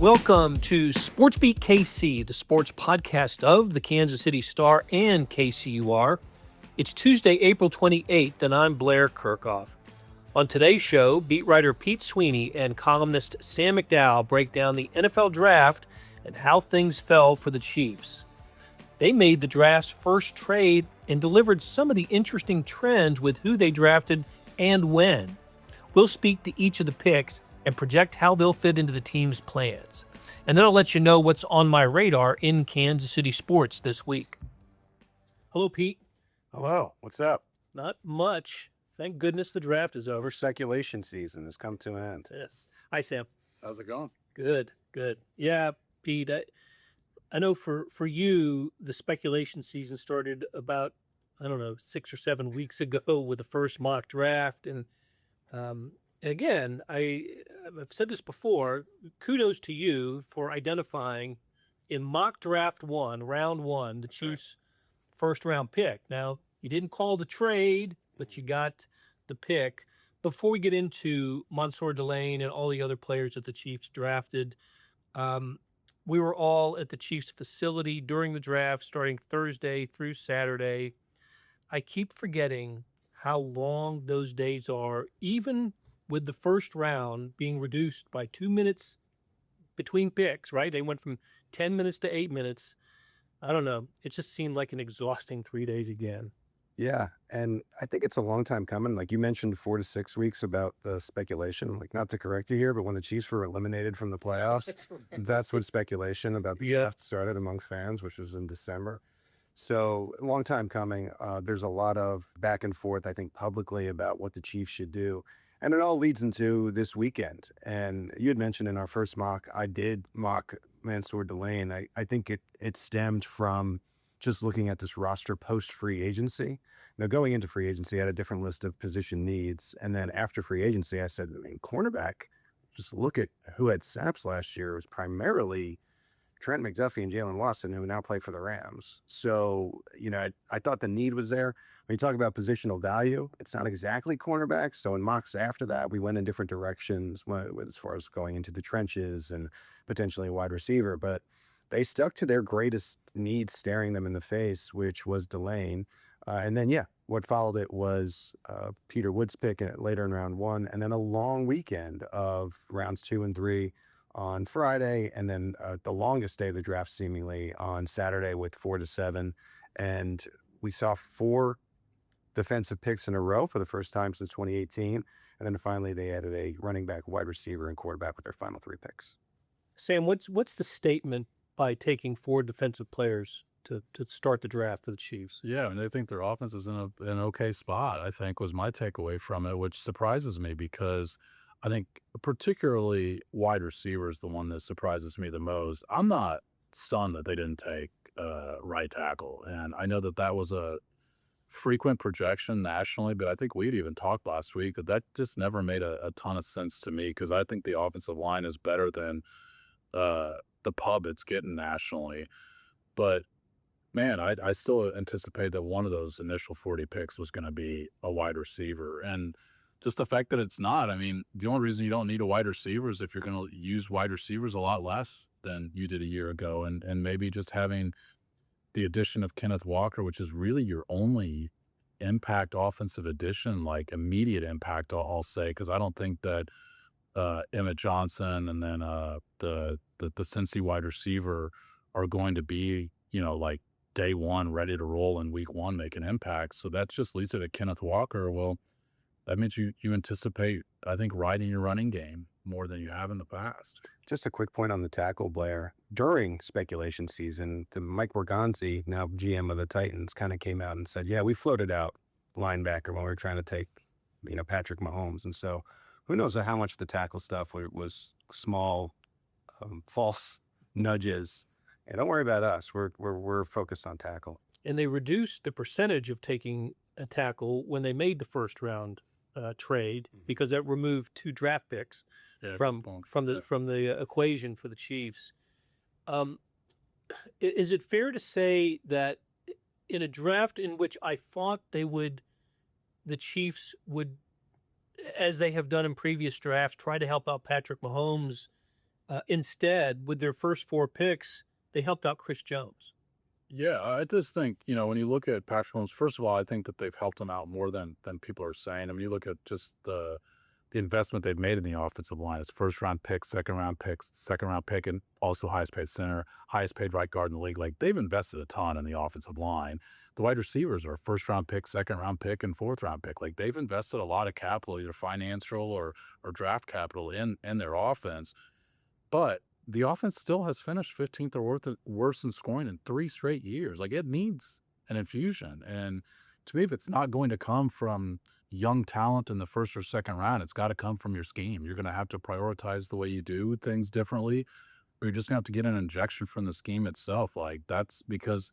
Welcome to SportsBeat KC, the sports podcast of the Kansas City Star and KCUR. It's Tuesday, April 28th, and I'm Blair Kirchhoff. On today's show, beat writer Pete Sweeney and columnist Sam McDowell break down the NFL draft and how things fell for the Chiefs. They made the draft's first trade and delivered some of the interesting trends with who they drafted and when. We'll speak to each of the picks and project how they'll fit into the team's plans. And then I'll let you know what's on my radar in Kansas City sports this week. Hello, Pete. Hello. What's up? Not much. Thank goodness the draft is over. Speculation season has come to an end. Yes. Hi, Sam. How's it going? Good. Yeah, Pete, I know for you, the speculation season started about, 6 or 7 weeks ago with the first mock draft. And again, I've said this before, kudos to you for identifying in mock draft round one, the Chiefs' first round pick. Now, you didn't call the trade, but you got the pick. Before we get into Mansoor Delane and all the other players that the Chiefs drafted, we were all at the Chiefs facility during the draft, starting Thursday through Saturday. I keep forgetting how long those days are, even with the first round being reduced by 2 minutes between picks, right? They went from 10 minutes to 8 minutes. I don't know. It just seemed like an exhausting 3 days again. Yeah, and I think it's a long time coming. Like you mentioned 4 to 6 weeks about the speculation, like not to correct you here, but when the Chiefs were eliminated from the playoffs, that's when speculation about the draft started among fans, which was in December. So a long time coming. There's a lot of back and forth, I think, publicly about what the Chiefs should do. And it all leads into this weekend. And you had mentioned in our first mock, I did mock Mansoor Delane. I think it stemmed from just looking at this roster post-free agency. Now, going into free agency, I had a different list of position needs. And then after free agency, I said, cornerback, just look at who had snaps last year. It was primarily Trent McDuffie and Jalen Watson, who now play for the Rams. So, I thought the need was there. When you talk about positional value, it's not exactly cornerback. So in mocks after that, we went in different directions as far as going into the trenches and potentially a wide receiver. But they stuck to their greatest need staring them in the face, which was Delane. And then, what followed it was Peter Wood's pick later in round one, and then a long weekend of rounds 2 and 3 on Friday, and then the longest day of the draft seemingly on Saturday with 4 to 7. And we saw 4 defensive picks in a row for the first time since 2018. And then finally they added a running back, wide receiver, and quarterback with their final 3 picks. Sam, what's the statement by taking 4 defensive players to start the draft for the Chiefs? Yeah, and they think their offense is in an okay spot, I think, was my takeaway from it, which surprises me because I think particularly wide receiver is the one that surprises me the most. I'm not stunned that they didn't take right tackle, and I know that was a frequent projection nationally, but I think we'd even talked last week that just never made a ton of sense to me because I think the offensive line is better than the pub it's getting nationally. But man, I still anticipate that one of those initial 40 picks was going to be a wide receiver. And just the fact that it's not, the only reason you don't need a wide receiver is if you're going to use wide receivers a lot less than you did a year ago. And maybe just having the addition of Kenneth Walker, which is really your only impact offensive addition, like immediate impact, I'll say, because I don't think that Emmett Johnson and then the Cincy wide receiver are going to be, like day one, ready to roll in week one, make an impact. So that just leads to Kenneth Walker. Well, that means you anticipate, I think, riding your running game more than you have in the past. Just a quick point on the tackle, Blair. During speculation season, Mike Borgonzi, now GM of the Titans, kind of came out and said, we floated out linebacker when we were trying to take, Patrick Mahomes. And so who knows how much the tackle stuff was small, false nudges. And don't worry about us. We're focused on tackle. And they reduced the percentage of taking a tackle when they made the first round trade because that removed 2 draft picks from the equation for the Chiefs. Is it fair to say that in a draft in which I thought the Chiefs would, as they have done in previous drafts, try to help out Patrick Mahomes Instead, with their first 4 picks, they helped out Chris Jones. Yeah, I just think, when you look at Patrick Mahomes, first of all, I think that they've helped him out more than people are saying. I mean, you look at just the investment they've made in the offensive line. It's first-round pick, second-round pick, and also highest-paid center, highest-paid right guard in the league. Like, they've invested a ton in the offensive line. The wide receivers are first-round pick, second-round pick, and fourth-round pick. Like, they've invested a lot of capital, either financial or draft capital in their offense. But the offense still has finished 15th or worse in scoring in 3 straight years. Like, it needs an infusion. And to me, if it's not going to come from young talent in the first or second round, it's got to come from your scheme. You're going to have to prioritize the way you do things differently, or you're just going to have to get an injection from the scheme itself. Like, that's because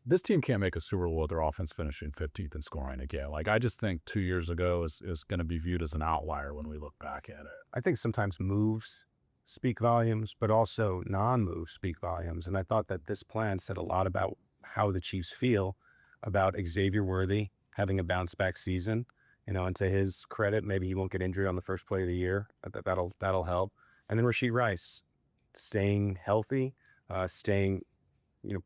this team can't make a Super Bowl with their offense finishing 15th in scoring again. Like, I just think 2 years ago is going to be viewed as an outlier when we look back at it. I think sometimes moves speak volumes, but also non-moves speak volumes. And I thought that this plan said a lot about how the Chiefs feel about Xavier Worthy having a bounce back season. And to his credit, maybe he won't get injured on the first play of the year. That'll help. And then Rashee Rice staying healthy, staying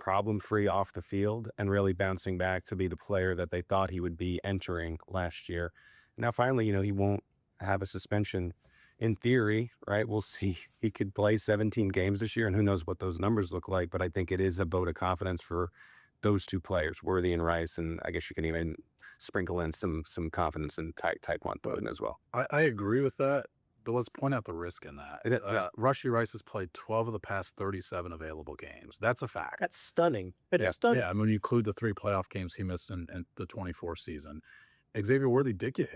problem-free off the field, and really bouncing back to be the player that they thought he would be entering last year. Now, finally, he won't have a suspension. In theory, right, we'll see. He could play 17 games this year, and who knows what those numbers look like, but I think it is a vote of confidence for those 2 players, Worthy and Rice, and I guess you can even sprinkle in some confidence in Tyquan Thornton as well. I agree with that, but let's point out the risk in that. Rashee Rice has played 12 of the past 37 available games. That's a fact. That's stunning. It's stunning. Yeah, I mean, when you include the 3 playoff games he missed in the 24 season. Xavier Worthy did get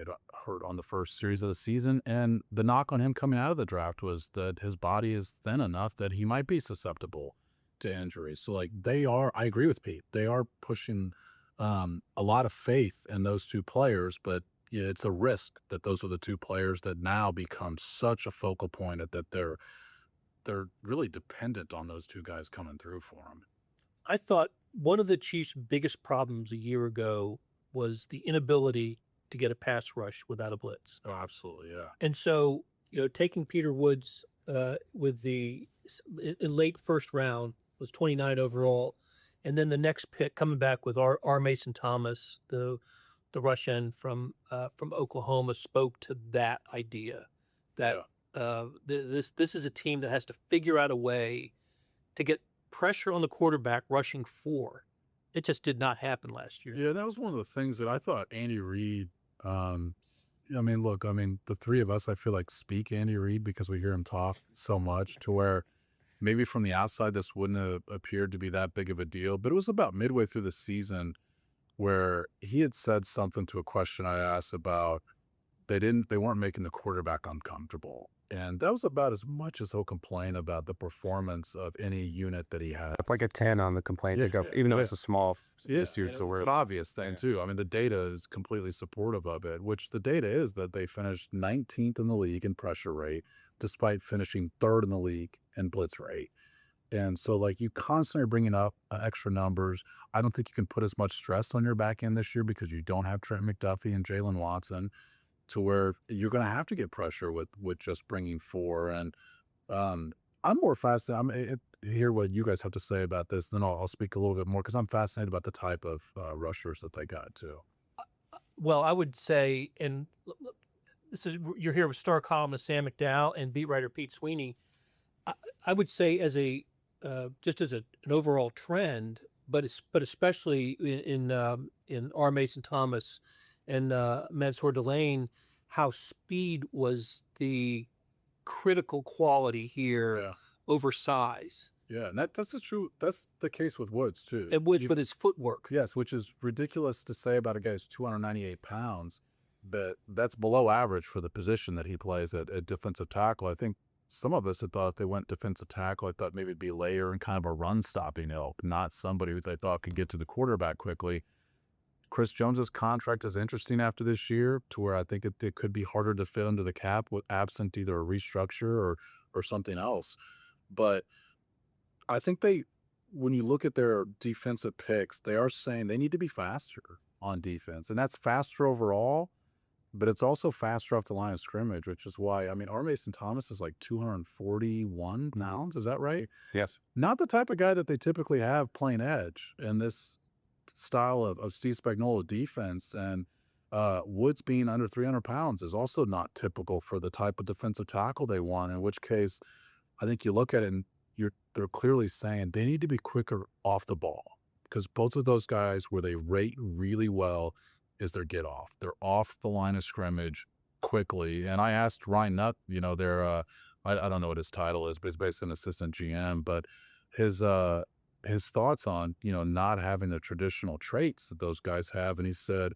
hurt on the first series of the season, and the knock on him coming out of the draft was that his body is thin enough that he might be susceptible to injuries. So, like, I agree with Pete. They are pushing a lot of faith in those 2 players, but it's a risk that those are the 2 players that now become such a focal point that they're really dependent on those 2 guys coming through for them. I thought one of the Chiefs' biggest problems a year ago was the inability to get a pass rush without a blitz. Oh, absolutely, yeah. And so, taking Peter Woods with the late first round was 29 overall, and then the next pick coming back with our Mason Thomas, the rush end from Oklahoma, spoke to that idea that this is a team that has to figure out a way to get pressure on the quarterback rushing 4. It just did not happen last year. Yeah, that was one of the things that I thought Andy Reid, the 3 of us, I feel like, speak Andy Reid because we hear him talk so much, to where maybe from the outside this wouldn't have appeared to be that big of a deal. But it was about midway through the season where he had said something to a question I asked about they weren't making the quarterback uncomfortable. And that was about as much as he'll complain about the performance of any unit that he has. Like a 10 on the complaint, even though it's a small issue. It's an obvious thing, too. I mean, the data is completely supportive of it, which the data is that they finished 19th in the league in pressure rate, despite finishing 3rd in the league in blitz rate. And so, like, you constantly bringing up extra numbers. I don't think you can put as much stress on your back end this year because you don't have Trent McDuffie and Jalen Watson, to where you're going to have to get pressure with just bringing 4. And I'm more fascinated. Hear what you guys have to say about this, then I'll speak a little bit more, because I'm fascinated about the type of rushers that they got too. Well, I would say, and you're here with star columnist Sam McDowell and beat writer Pete Sweeney. I would say as just as an overall trend, but especially in R. Mason Thomas and Mansoor Delane, how speed was the critical quality here over size. Yeah, and that's the case with Woods too. And Woods with his footwork. Yes, which is ridiculous to say about a guy who's 298 pounds, but that's below average for the position that he plays at defensive tackle. I think some of us had thought if they went defensive tackle, I thought maybe it'd be Layer and kind of a run-stopping ilk, not somebody who they thought could get to the quarterback quickly. Chris Jones's contract is interesting after this year, to where I think it could be harder to fit under the cap with absent either a restructure or something else. But I think when you look at their defensive picks, they are saying they need to be faster on defense, and that's faster overall. but it's also faster off the line of scrimmage, which is why, I mean, our Mason Thomas is like 241 pounds. Is that right? Yes. Not the type of guy that they typically have playing edge in this style of Steve Spagnuolo defense. And Woods being under 300 pounds is also not typical for the type of defensive tackle they want, in which case I think you look at it and they're clearly saying they need to be quicker off the ball, because both of those guys, where they rate really well is their get off. They're off the line of scrimmage quickly. And I asked Ryan Nutt, their I don't know what his title is, but he's basically an assistant GM, but his thoughts on, not having the traditional traits that those guys have. And he said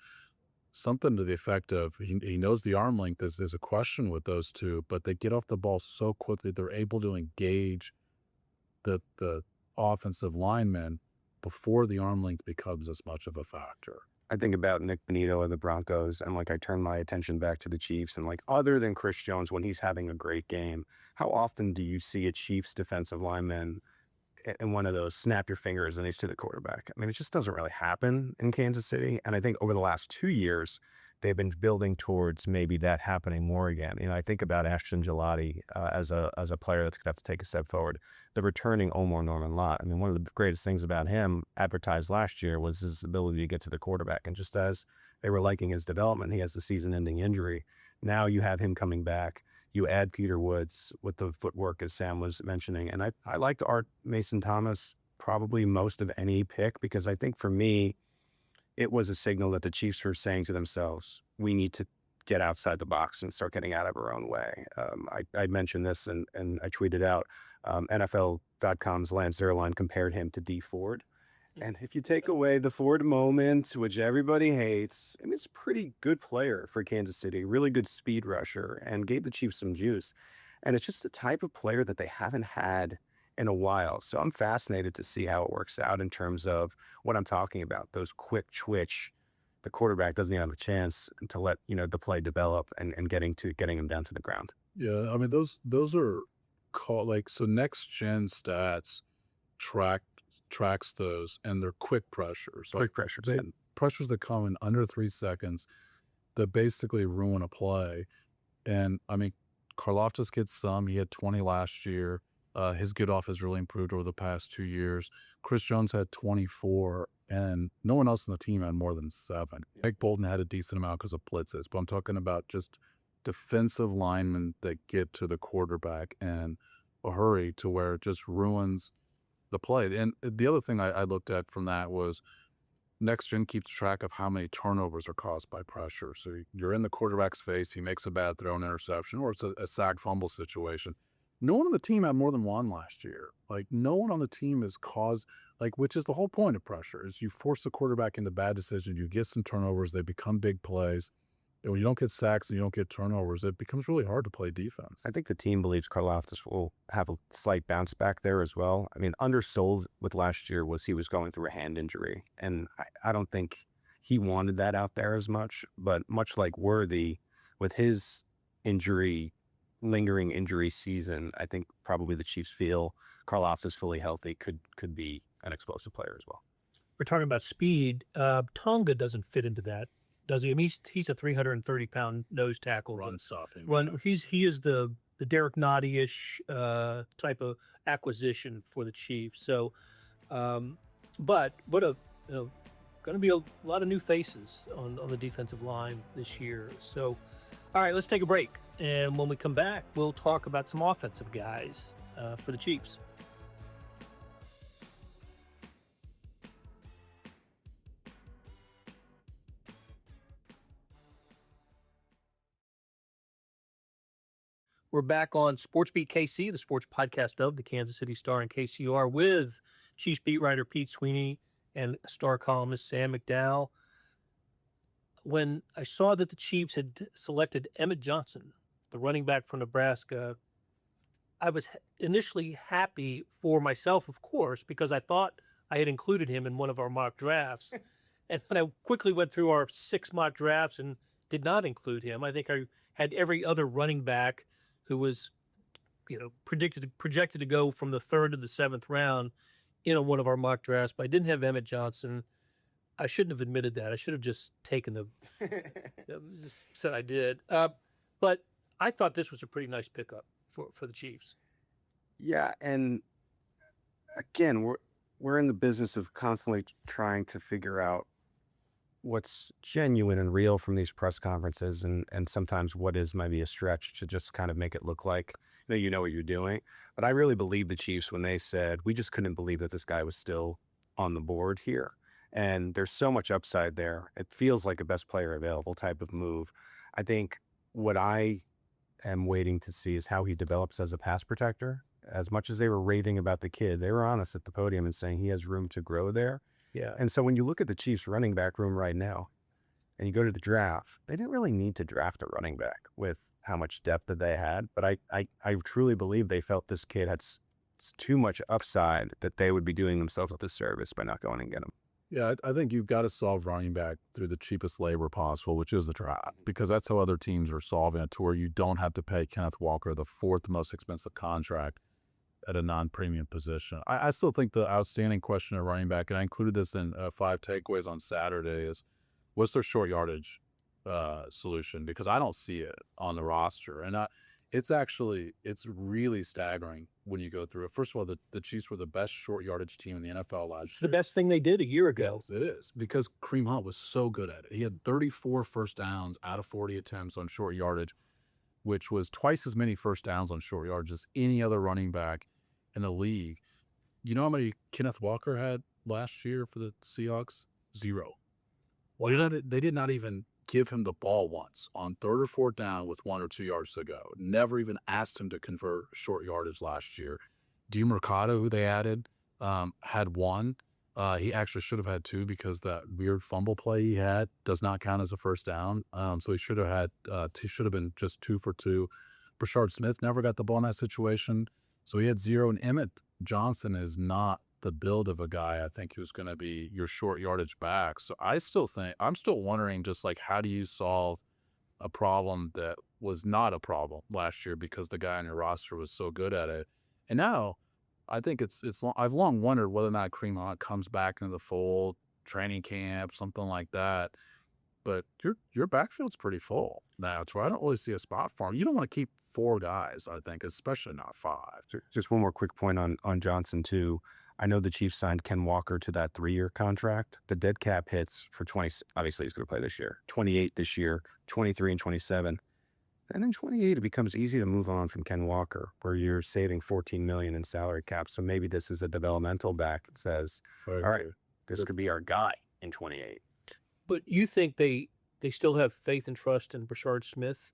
something to the effect of he knows the arm length is a question with those two, but they get off the ball so quickly. They're able to engage the offensive linemen before the arm length becomes as much of a factor. I think about Nick Benito of the Broncos, and I turn my attention back to the Chiefs, and other than Chris Jones, when he's having a great game, how often do you see a Chiefs defensive lineman and one of those snap your fingers and he's to the quarterback? I mean, it just doesn't really happen in Kansas City. And I think over the last 2 years, they've been building towards maybe that happening more again. I think about Ashton Gelati as a player that's going to have to take a step forward. The returning Omar Norman Lott. I mean, one of the greatest things about him advertised last year was his ability to get to the quarterback. And just as they were liking his development, he has the season-ending injury. Now you have him coming back. You add Peter Woods with the footwork, as Sam was mentioning. And I liked Art Mason Thomas probably most of any pick, because I think for me, it was a signal that the Chiefs were saying to themselves, we need to get outside the box and start getting out of our own way. I mentioned this and I tweeted out, NFL.com's Lance Zierlein compared him to Dee Ford. And if you take away the Ford moment, which everybody hates, I mean, it's a pretty good player for Kansas City, really good speed rusher, and gave the Chiefs some juice. And it's just the type of player that they haven't had in a while. So I'm fascinated to see how it works out in terms of what I'm talking about, those quick twitch. The quarterback doesn't even have a chance to let, the play develop and getting him down to the ground. Yeah, I mean, those are called so next gen stats tracks those, and they're quick pressures. Quick pressures. Pressures that come in under 3 seconds that basically ruin a play. And I mean, Karlaftis gets some. He had 20 last year. His get off has really improved over the past 2 years. Chris Jones had 24, and no one else on the team had more than 7. Nick Bolton had a decent amount because of blitzes, but I'm talking about just defensive linemen that get to the quarterback in a hurry to where it just ruins the play. And the other thing I looked at from that was Next Gen keeps track of how many turnovers are caused by pressure. So you're in the quarterback's face, he makes a bad throw, an interception, or it's a sack fumble situation. No one on the team had more than 1 last year. No one on the team has caused, which is the whole point of pressure, is you force the quarterback into bad decisions, you get some turnovers, they become big plays. And when you don't get sacks and you don't get turnovers, it becomes really hard to play defense. I think the team believes Karlaftis will have a slight bounce back there as well. I mean, undersold with last year was he was going through a hand injury. And I don't think he wanted that out there as much. But much like Worthy, with his lingering injury season, I think probably the Chiefs feel Karlaftis fully healthy could be an explosive player as well. We're talking about speed. Tonga doesn't fit into that, does he? I mean, he's a 330-pound nose tackle. Run stuffing. He is the Derek Nottie-ish type of acquisition for the Chiefs. So, but what going to be a lot of new faces on the defensive line this year. So, all right, let's take a break, and when we come back, we'll talk about some offensive guys for the Chiefs. We're back on SportsBeat KC, the sports podcast of the Kansas City Star and KCUR, with Chiefs beat writer Pete Sweeney and Star columnist Sam McDowell. When I saw that the Chiefs had selected Emmett Johnson, the running back from Nebraska, I was initially happy for myself, of course, because I thought I had included him in one of our mock drafts. And when I quickly went through our 6 mock drafts and did not include him, I think I had every other running back who was, projected to go from the 3rd to the 7th round in one of our mock drafts, but I didn't have Emmett Johnson. I shouldn't have admitted that. I should have just taken the just said I did. But I thought this was a pretty nice pickup for the Chiefs. Yeah, and again, we're in the business of constantly trying to figure out what's genuine and real from these press conferences, and sometimes what is maybe a stretch to just kind of make it look like you know what you're doing. But I really believe the Chiefs when they said we just couldn't believe that this guy was still on the board here. And there's so much upside there. It feels like a best player available type of move. I think what I am waiting to see is how he develops as a pass protector. As much as they were raving about the kid, they were honest at the podium and saying he has room to grow there. Yeah. And so when you look at the Chiefs running back room right now and you go to the draft, they didn't really need to draft a running back with how much depth that they had. But I truly believe they felt this kid had too much upside that they would be doing themselves a disservice by not going and getting him. Yeah, I think you've got to solve running back through the cheapest labor possible, which is the draft, because that's how other teams are solving it, to where you don't have to pay Kenneth Walker the fourth most expensive contract at a non-premium position. I still think the outstanding question at running back, and I included this in 5 takeaways on Saturday, is what's their short yardage solution? Because I don't see it on the roster. And it's really staggering when you go through it. First of all, the Chiefs were the best short yardage team in the NFL last year. It's the best thing they did a year ago. Yes, it is, because Kareem Hunt was so good at it. He had 34 first downs out of 40 attempts on short yardage, which was twice as many first downs on short yardage as any other running back in the league. You know how many Kenneth Walker had last year for the Seahawks? 0. Well, they did not even give him the ball once on 3rd or 4th down with 1 or 2 yards to go. Never even asked him to convert short yardage last year. DeMercado, who they added, had 1. He actually should have had 2 because that weird fumble play he had does not count as a first down. So he should have been just 2 for 2. Brashard Smith never got the ball in that situation, so he had 0. And Emmett Johnson is not the build of a guy I think who's going to be your short yardage back. So I'm still wondering, just like, how do you solve a problem that was not a problem last year because the guy on your roster was so good at it? And now I think I've long wondered whether or not Kareem Hunt comes back into the fold, training camp, something like that. But your backfield's pretty full now. It's where I don't really see a spot for him. You don't want to keep 4 guys, I think, especially not 5. Just one more quick point on Johnson too. I know the Chiefs signed Ken Walker to that 3-year contract. The dead cap hits for 20. Obviously, he's going to play this year. 28 this year, 23 and 27. And in 28, it becomes easy to move on from Ken Walker, where you're saving $14 million in salary cap. So maybe this is a developmental back that says, all right, this could be our guy in 28. But you think they still have faith and trust in Brashard Smith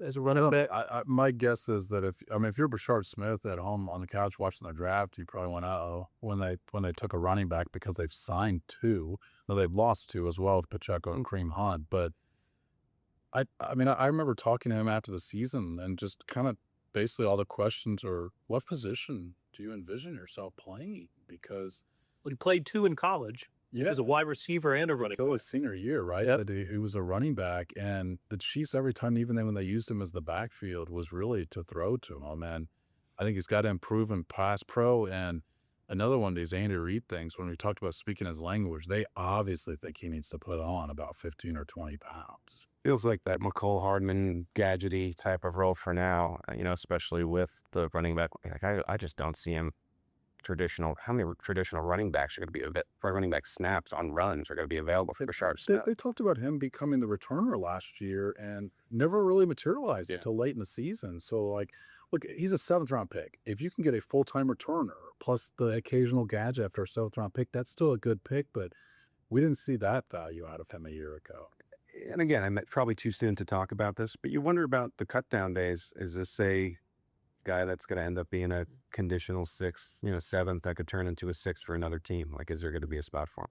as a running back? My guess is that if you're Brashard Smith at home on the couch watching the draft, you probably went, uh-oh, when they took a running back, because they've signed 2. Now, they've lost 2 as well with Pacheco and Kareem Hunt. But I remember talking to him after the season, and just kind of basically all the questions are, what position do you envision yourself playing? Because he played 2 in college. Yeah, as a wide receiver and a running back. Until his senior year, right? Yep. He was a running back, and the Chiefs, every time, even then when they used him as the backfield, was really to throw to him. And I think he's got to improve in pass pro. And another one of these Andy Reid things, when we talked about speaking his language, they obviously think he needs to put on about 15 or 20 pounds. Feels like that McCole Hardman gadgety type of role for now, especially with the running back. Like I just don't see him how many traditional running backs are going to be running back snaps on runs are going to be available for Brashard Smith? They talked about him becoming the returner last year and never really materialized until late in the season. So, look, he's a 7th-round pick. If you can get a full-time returner plus the occasional gadget after a 7th-round pick, that's still a good pick, but we didn't see that value out of him a year ago. And again, I'm probably too soon to talk about this, but you wonder about the cut-down days. Is this a guy that's going to end up being a conditional 6th, 7th that could turn into a 6th for another team? Like, is there going to be a spot for him?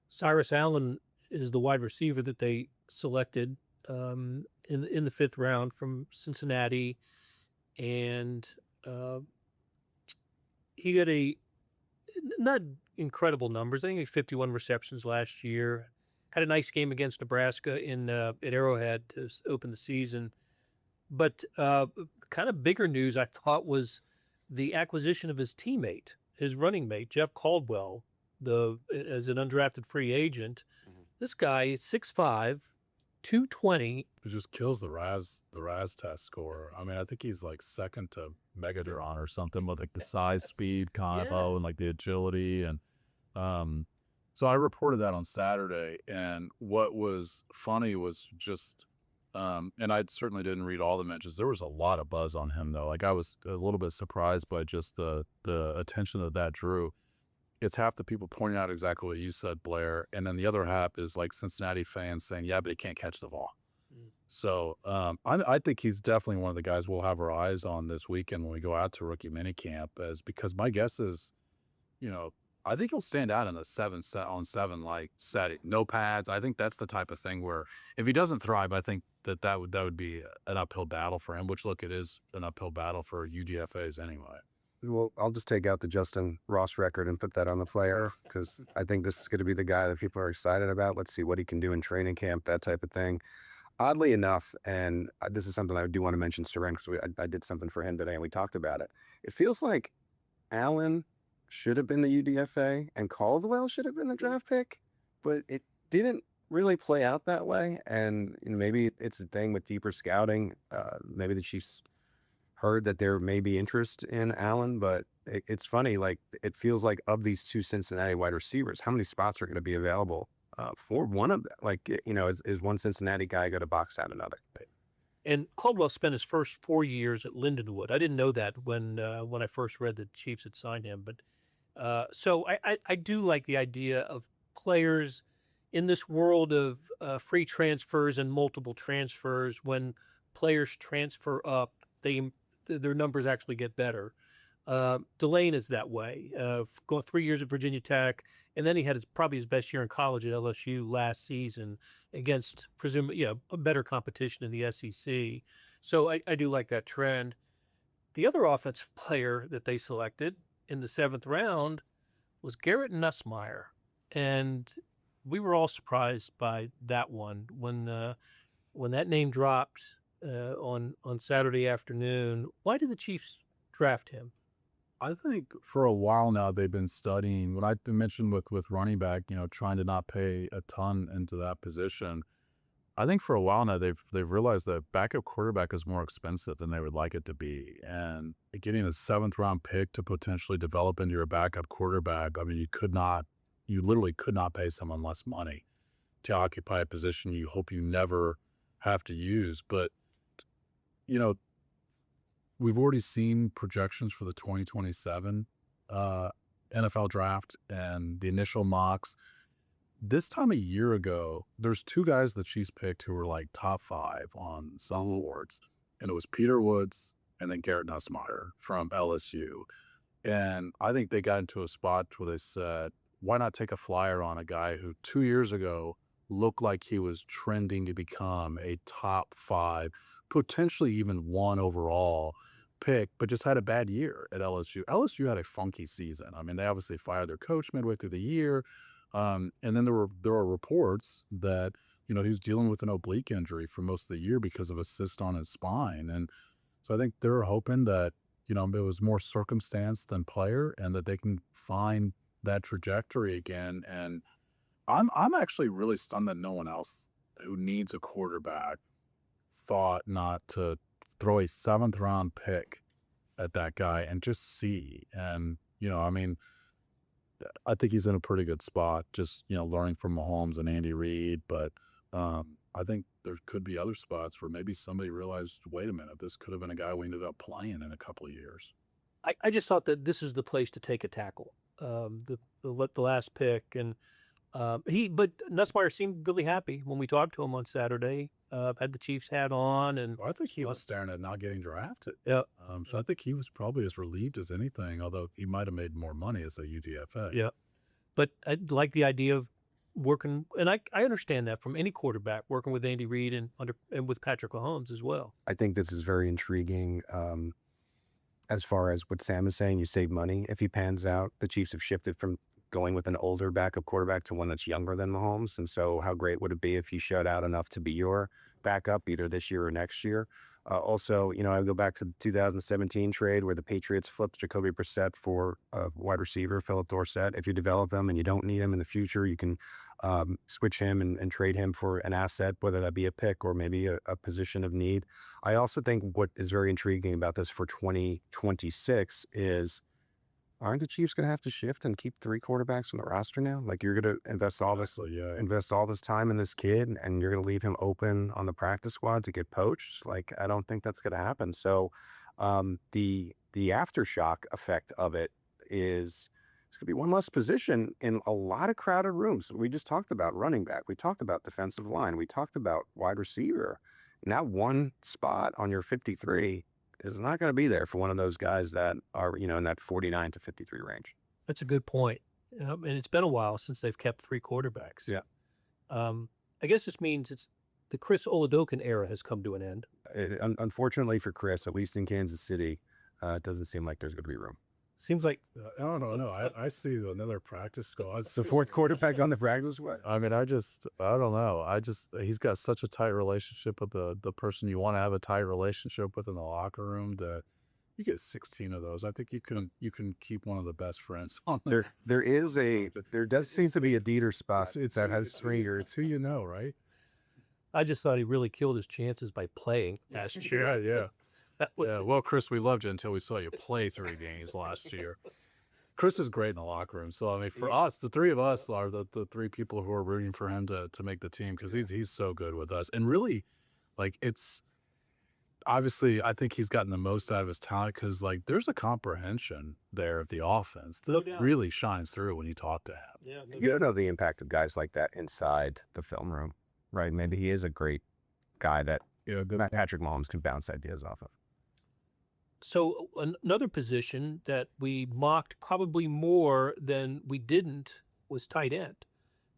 Cyrus Allen is the wide receiver that they selected in the 5th round from Cincinnati, and he got not incredible numbers. I think he had 51 receptions last year. Had a nice game against Nebraska at Arrowhead to open the season. But kind of bigger news, I thought, was the acquisition of his teammate, his running mate, Jeff Caldwell, as an undrafted free agent. Mhm. This guy is 6'5", 220. It just kills the RAS test score. I mean, I think he's like second to Megatron or something with like the size, speed combo, and like the agility. And so I reported that on Saturday. And what was funny was just, and I certainly didn't read all the mentions. There was a lot of buzz on him though. Like I was a little bit surprised by just the attention that drew. It's half the people pointing out exactly what you said, Blair, and then the other half is like Cincinnati fans saying, "Yeah, but he can't catch the ball." So I think he's definitely one of the guys we'll have our eyes on this weekend when we go out to rookie minicamp, because my guess is, I think he'll stand out in a 7-on-7 like setting, no pads. I think that's the type of thing where if he doesn't thrive, I think that would be an uphill battle for him. Which, look, it is an uphill battle for UDFAs anyway. Well, I'll just take out the Justin Ross record and put that on the player because I think this is going to be the guy that people are excited about. Let's see what he can do in training camp, that type of thing. Oddly enough, and this is something I do want to mention, Seren, because I did something for him today and we talked about it. It feels like Allen should have been the UDFA and Caldwell should have been the draft pick, but it didn't really play out that way. And maybe it's a thing with deeper scouting. Maybe the Chiefs heard that there may be interest in Allen, but it's funny. Like it feels like of these two Cincinnati wide receivers, how many spots are going to be available for one of them? Like, is one Cincinnati guy going to box out another? And Caldwell spent his first 4 years at Lindenwood. I didn't know that when I first read that the Chiefs had signed him. But so I do like the idea of players in this world of free transfers and multiple transfers. When players transfer up, their numbers actually get better. Delane is that way. Going 3 years at Virginia Tech, and then he had probably his best year in college at LSU last season against presumably a better competition in the SEC. So I do like that trend. The other offensive player that they selected in the 7th round was Garrett Nussmeier, and we were all surprised by that one when that name dropped on Saturday afternoon. Why did the Chiefs draft him? I think for a while now they've been studying what I've been mentioned with running back, trying to not pay a ton into that position. I think for a while now they've realized that backup quarterback is more expensive than they would like it to be, and getting a 7th round pick to potentially develop into your backup quarterback. I mean, you literally could not pay someone less money to occupy a position you hope you never have to use. But we've already seen projections for the 2027 NFL draft and the initial mocks. This time a year ago, there's 2 guys the Chiefs picked who were like top 5 on some awards, and it was Peter Woods and then Garrett Nussmeier from LSU. And I think they got into a spot where they said, why not take a flyer on a guy who 2 years ago looked like he was trending to become a top 5, potentially even 1 overall pick, but just had a bad year at LSU. LSU had a funky season. I mean, they obviously fired their coach midway through the year. And then there were reports that, he was dealing with an oblique injury for most of the year because of a cyst on his spine. And so I think they're hoping that, it was more circumstance than player, and that they can find that trajectory again. And I'm actually really stunned that no one else who needs a quarterback thought not to throw a 7th round pick at that guy and just see. And, I mean, I think he's in a pretty good spot, just, learning from Mahomes and Andy Reid. But I think there could be other spots where maybe somebody realized, wait a minute, this could have been a guy we ended up playing in a couple of years. I just thought that this is the place to take a tackle. The last pick, and but Nussmeier seemed really happy when we talked to him on Saturday. Had the Chiefs hat on, and I think he was staring at not getting drafted. Yeah. So I think he was probably as relieved as anything, although he might have made more money as a UDFA. Yeah. But I like the idea of working, and I understand that from any quarterback, working with Andy Reid and with Patrick Mahomes as well. I think this is very intriguing. As far as what Sam is saying, you save money if he pans out. The Chiefs have shifted from going with an older backup quarterback to one that's younger than Mahomes. And so how great would it be if he showed out enough to be your back up either this year or next year. Also, I go back to the 2017 trade where the Patriots flipped Jacoby Brissett for a wide receiver, Philip Dorsett. If you develop him and you don't need him in the future, you can switch him and trade him for an asset, whether that be a pick or maybe a position of need. I also think what is very intriguing about this for 2026 is, aren't the Chiefs going to have to shift and keep 3 quarterbacks on the roster now? Like, you're going to invest all this time in this kid, and you're going to leave him open on the practice squad to get poached? Like, I don't think that's going to happen. So, the aftershock effect of it is it's going to be one less position in a lot of crowded rooms. We just talked about running back. We talked about defensive line. We talked about wide receiver. Now, one spot on your 53 is not going to be there for one of those guys that are, in that 49 to 53 range. That's a good point. And it's been a while since they've kept 3 quarterbacks. Yeah. I guess this means it's the Chris Oladokun era has come to an end. Unfortunately for Chris, at least in Kansas City, it doesn't seem like there's going to be room. Seems like I don't know. I see another practice squad. It's the 4th quarterback on the practice squad. I mean, I don't know. He's got such a tight relationship with the person you want to have a tight relationship with in the locker room that you get 16 of those. I think you can keep one of the best friends on there. There does seem to be a Dieter spot that has 3 years. It's who you know, right? I just thought he really killed his chances by playing last year. Yeah. Well, Chris, we loved you until we saw you play 3 games last year. Chris is great in the locker room. So, I mean, for us, the 3 of us are the 3 people who are rooting for him to make the team because he's so good with us. And really, like, it's obviously, I think he's gotten the most out of his talent because, like, there's a comprehension there of the offense that really shines through when you talk to him. Yeah, you don't know the impact of guys like that inside the film room, right? Maybe he is a great guy that Patrick Mahomes can bounce ideas off of. So another position that we mocked probably more than we didn't was tight end.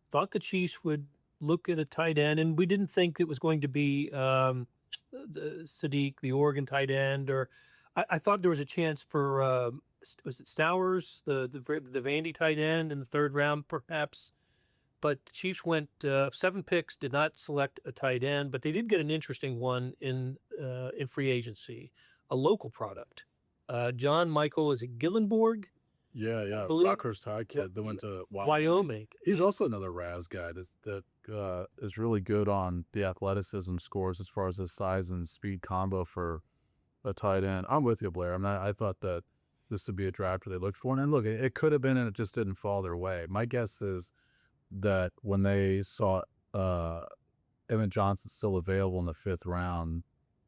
Thought the Chiefs would look at a tight end, and we didn't think it was going to be the Sadiq, the Oregon tight end, or I thought there was a chance for was it Stowers, the Vandy tight end in the 3rd round, perhaps. But the Chiefs went 7 picks, did not select a tight end, but they did get an interesting one in free agency. A local product. John Michael, is it Gillenborg? Yeah. Rutgers Tide kid that went to Wyoming. He's also another Raz guy that is really good on the athleticism scores as far as his size and speed combo for a tight end. I'm with you, Blair. I thought that this would be a draft where they looked for one. And look, it could have been, and it just didn't fall their way. My guess is that when they saw Evan Johnson still available in the 5th round,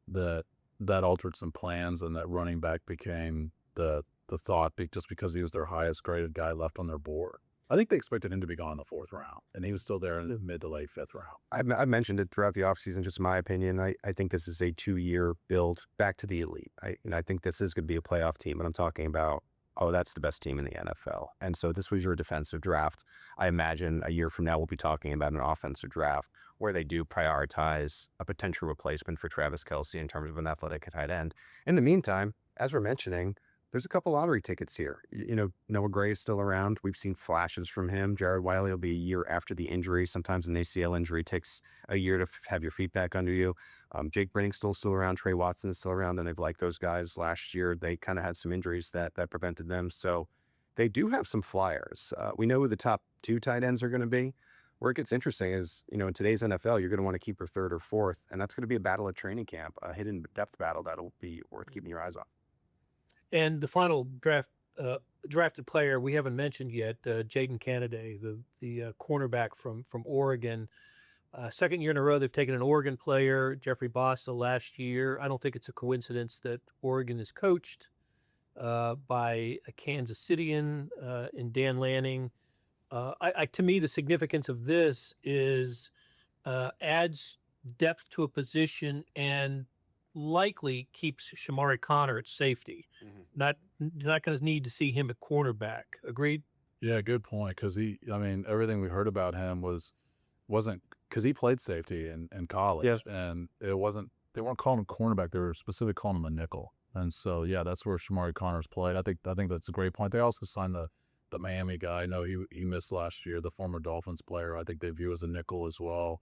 that altered some plans, and that running back became the thought just because he was their highest graded guy left on their board. I think they expected him to be gone in the 4th round, and he was still there in the mid to late 5th round. I mentioned it throughout the offseason, just my opinion. I think this is a 2-year build back to the elite. I think this is going to be a playoff team, and I'm talking about, that's the best team in the NFL. And so this was your defensive draft. I imagine a year from now we'll be talking about an offensive draft where they do prioritize a potential replacement for Travis Kelce in terms of an athletic tight end. In the meantime, as we're mentioning, there's a couple lottery tickets here. Noah Gray is still around. We've seen flashes from him. Jared Wiley will be a year after the injury. Sometimes an ACL injury takes a year to have your feet back under you. Jake Brinning's still around. Trey Watson is still around, and they've liked those guys. Last year, they kind of had some injuries that prevented them. So they do have some flyers. We know who the top 2 tight ends are going to be. Where it gets interesting is, in today's NFL, you're going to want to keep your 3rd or 4th, and that's going to be a battle at training camp, a hidden depth battle that'll be worth keeping your eyes on. And the final drafted player we haven't mentioned yet, Jaden Canaday, the cornerback from Oregon. 2nd year in a row they've taken an Oregon player, Jeffrey Bossa, last year. I don't think it's a coincidence that Oregon is coached by a Kansas Cityan in Dan Lanning. To me, the significance of this is adds depth to a position and likely keeps Shamari Connor at safety. Not going to need to see him at cornerback. Agreed? Yeah, good point. Because everything we heard about him wasn't because he played safety in college, and they weren't calling him cornerback. They were specifically calling him a nickel. And so, yeah, that's where Shamari Connor's played. I think that's a great point. They also signed the Miami guy. I know he missed last year, the former Dolphins player. I think they view as a nickel as well.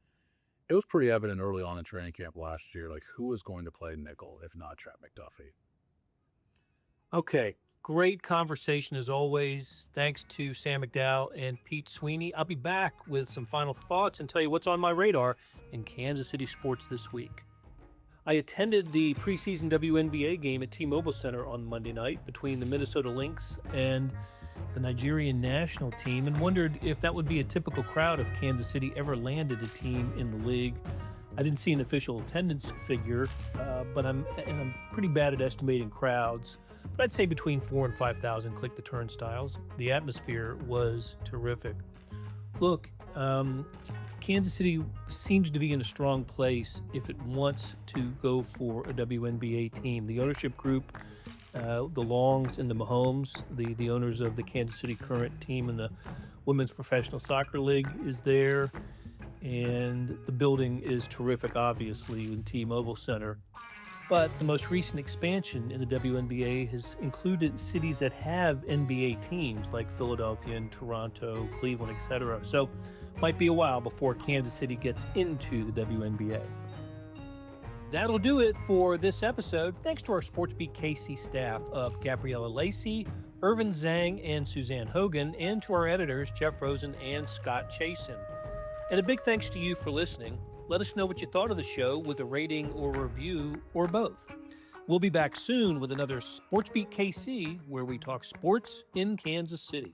It was pretty evident early on in training camp last year, like who was going to play nickel if not Trent McDuffie. Okay, great conversation as always. Thanks to Sam McDowell and Pete Sweeney. I'll be back with some final thoughts and tell you what's on my radar in Kansas City sports this week. I attended the preseason WNBA game at T-Mobile Center on Monday night between the Minnesota Lynx and the Nigerian national team and wondered if that would be a typical crowd if Kansas City ever landed a team in the league. I didn't see an official attendance figure, but I'm pretty bad at estimating crowds. But I'd say between 4,000 and 5,000 click the turnstiles. The atmosphere was terrific. Look, Kansas City seems to be in a strong place if it wants to go for a WNBA team. The ownership group, the Longs and the Mahomes, the owners of the Kansas City Current team in the Women's Professional Soccer League, is there. And the building is terrific, obviously, in T-Mobile Center. But the most recent expansion in the WNBA has included cities that have NBA teams like Philadelphia and Toronto, Cleveland, etc. So it might be a while before Kansas City gets into the WNBA. That'll do it for this episode. Thanks to our SportsBeat KC staff of Gabriella Lacey, Irvin Zhang, and Suzanne Hogan, and to our editors, Jeff Rosen and Scott Chasen. And a big thanks to you for listening. Let us know what you thought of the show with a rating or review or both. We'll be back soon with another SportsBeat KC where we talk sports in Kansas City.